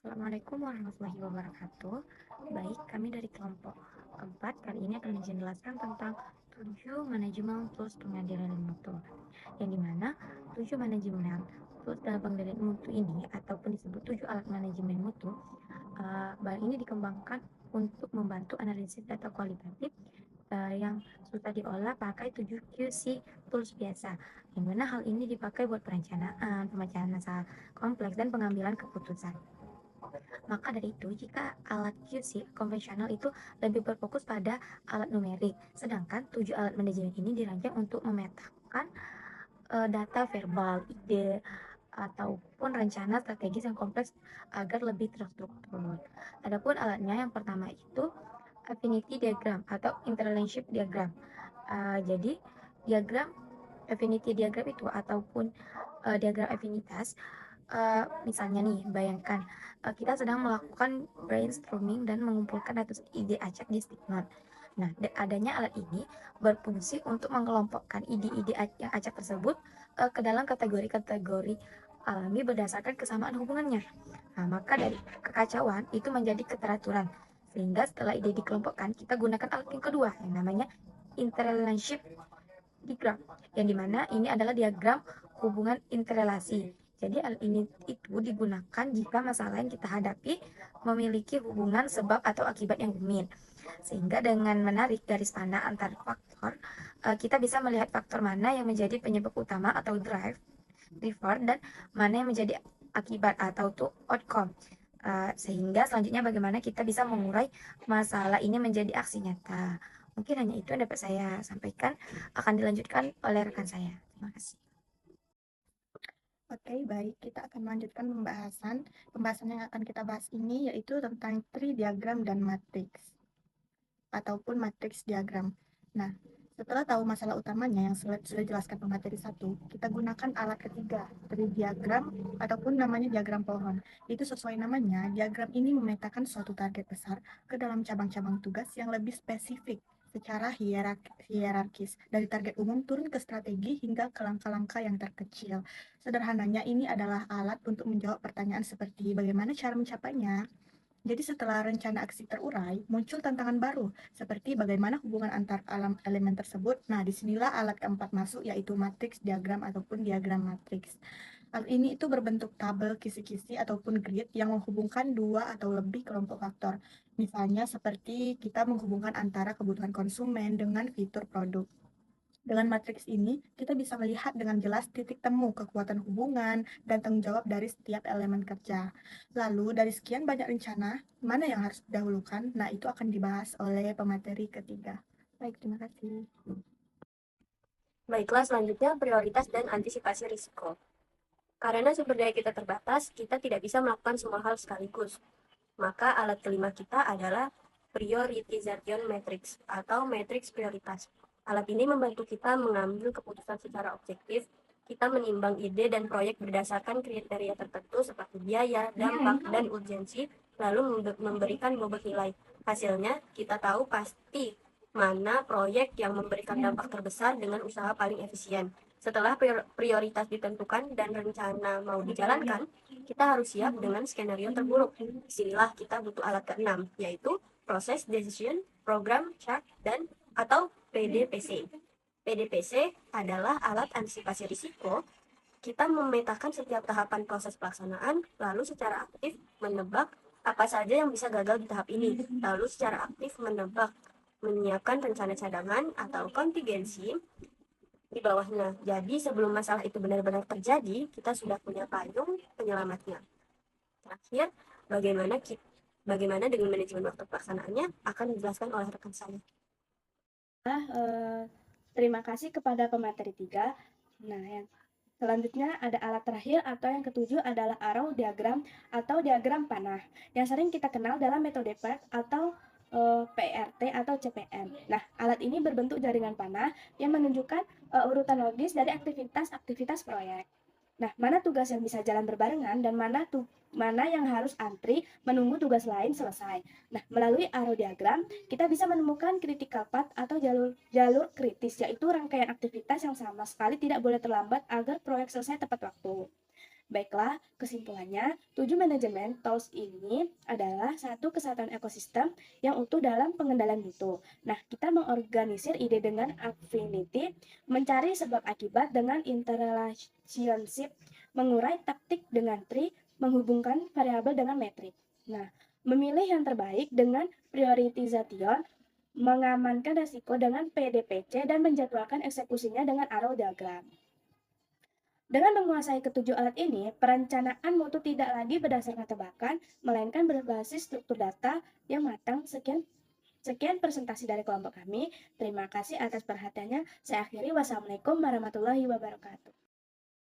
Assalamualaikum warahmatullahi wabarakatuh. Baik, kami dari kelompok 4 kali ini akan menjelaskan tentang 7 manajemen tools pengendalian mutu. Yang dimana 7 manajemen tools dalam pengendalian mutu ini ataupun disebut 7 alat manajemen mutu, bahan ini dikembangkan untuk membantu analisis data kualitatif yang susah diolah pakai 7 QC tools biasa. Yang mana hal ini dipakai buat perencanaan, pemecahan masalah kompleks, dan pengambilan keputusan. Maka dari itu, jika alat QC konvensional itu lebih berfokus pada alat numerik, sedangkan 7 alat manajemen ini dirancang untuk memetakan data verbal, ide, ataupun rencana strategis yang kompleks agar lebih terstruktur. Adapun alatnya yang pertama itu affinity diagram atau interrelationship diagram. Jadi diagram affinity diagram itu ataupun diagram afinitas, misalnya nih, bayangkan kita sedang melakukan brainstorming dan mengumpulkan ratusan ide acak di Sticknote. Nah, adanya alat ini berfungsi untuk mengelompokkan ide-ide yang acak tersebut ke dalam kategori-kategori alami berdasarkan kesamaan hubungannya. Nah, maka dari kekacauan itu menjadi keteraturan. Sehingga setelah ide dikelompokkan, kita gunakan alat yang kedua yang namanya interrelationship diagram, yang dimana ini adalah diagram hubungan interrelasi. Jadi hal ini itu digunakan jika masalah yang kita hadapi memiliki hubungan sebab atau akibat yang rumit. Sehingga dengan menarik garis panah antar faktor, kita bisa melihat faktor mana yang menjadi penyebab utama atau driver, dan mana yang menjadi akibat atau to outcome. Sehingga selanjutnya bagaimana kita bisa mengurai masalah ini menjadi aksi nyata. Mungkin hanya itu yang dapat saya sampaikan, akan dilanjutkan oleh rekan saya. Terima kasih. Oke, baik. Kita akan melanjutkan pembahasan. Pembahasan yang akan kita bahas ini yaitu tentang tree diagram dan matriks ataupun matriks diagram. Nah, setelah tahu masalah utamanya yang sudah dijelaskan pemateri 1, kita gunakan alat ketiga, tree diagram ataupun namanya diagram pohon. Itu sesuai namanya, diagram ini memetakan suatu target besar ke dalam cabang-cabang tugas yang lebih spesifik secara hierarkis, dari target umum turun ke strategi hingga ke langkah-langkah yang terkecil. Sederhananya, ini adalah alat untuk menjawab pertanyaan seperti bagaimana cara mencapainya. Jadi setelah rencana aksi terurai, muncul tantangan baru, seperti bagaimana hubungan antar elemen tersebut. Nah, disinilah alat keempat masuk, yaitu matriks diagram ataupun diagram matriks. Hal ini itu berbentuk tabel kisi-kisi ataupun grid yang menghubungkan dua atau lebih kelompok faktor. Misalnya seperti kita menghubungkan antara kebutuhan konsumen dengan fitur produk. Dengan matriks ini, kita bisa melihat dengan jelas titik temu kekuatan hubungan dan tanggung jawab dari setiap elemen kerja. Lalu, dari sekian banyak rencana, mana yang harus didahulukan? Nah, itu akan dibahas oleh pemateri ketiga. Baik, terima kasih. Baiklah, selanjutnya prioritas dan antisipasi risiko. Karena sumber daya kita terbatas, kita tidak bisa melakukan semua hal sekaligus. Maka alat kelima kita adalah prioritization matrix atau matriks prioritas. Alat ini membantu kita mengambil keputusan secara objektif. Kita menimbang ide dan proyek berdasarkan kriteria tertentu seperti biaya, dampak, dan urgensi, lalu memberikan bobot nilai. Hasilnya, kita tahu pasti mana proyek yang memberikan dampak terbesar dengan usaha paling efisien. Setelah prioritas ditentukan dan rencana mau dijalankan, kita harus siap dengan skenario terburuk. Disinilah kita butuh alat keenam, yaitu Process Decision Program Chart dan atau PDPC. PDPC adalah alat antisipasi risiko. Kita memetakan setiap tahapan proses pelaksanaan, lalu secara aktif menebak apa saja yang bisa gagal di tahap ini, lalu secara aktif menyiapkan rencana cadangan atau kontingensi di bawahnya. Jadi sebelum masalah itu benar-benar terjadi, kita sudah punya payung penyelamatnya. Terakhir, bagaimana dengan manajemen waktu pelaksanaannya akan dijelaskan oleh rekan saya. Terima kasih kepada pemateri 3. Nah, yang selanjutnya ada alat terakhir atau yang ketujuh adalah arrow diagram atau diagram panah yang sering kita kenal dalam metode PERT atau PRT atau CPM. Nah, alat ini berbentuk jaringan panah yang menunjukkan urutan logis dari aktivitas-aktivitas proyek. Nah, mana tugas yang bisa jalan berbarengan dan mana yang harus antri menunggu tugas lain selesai. Nah, melalui arrow diagram, kita bisa menemukan critical path atau jalur kritis, yaitu rangkaian aktivitas yang sama sekali tidak boleh terlambat agar proyek selesai tepat waktu. Baiklah, kesimpulannya, 7 manajemen tools ini adalah satu kesatuan ekosistem yang utuh dalam pengendalian mutu. Nah, kita mengorganisir ide dengan affinity, mencari sebab akibat dengan interrelationship, mengurai taktik dengan tree, menghubungkan variabel dengan metrik. Nah, memilih yang terbaik dengan prioritization, mengamankan resiko dengan PDPC, dan menjadwalkan eksekusinya dengan arrow diagram. Dengan menguasai ketujuh alat ini, perencanaan mutu tidak lagi berdasarkan tebakan, melainkan berbasis struktur data yang matang. Sekian presentasi dari kelompok kami. Terima kasih atas perhatiannya. Saya akhiri. Wassalamualaikum warahmatullahi wabarakatuh.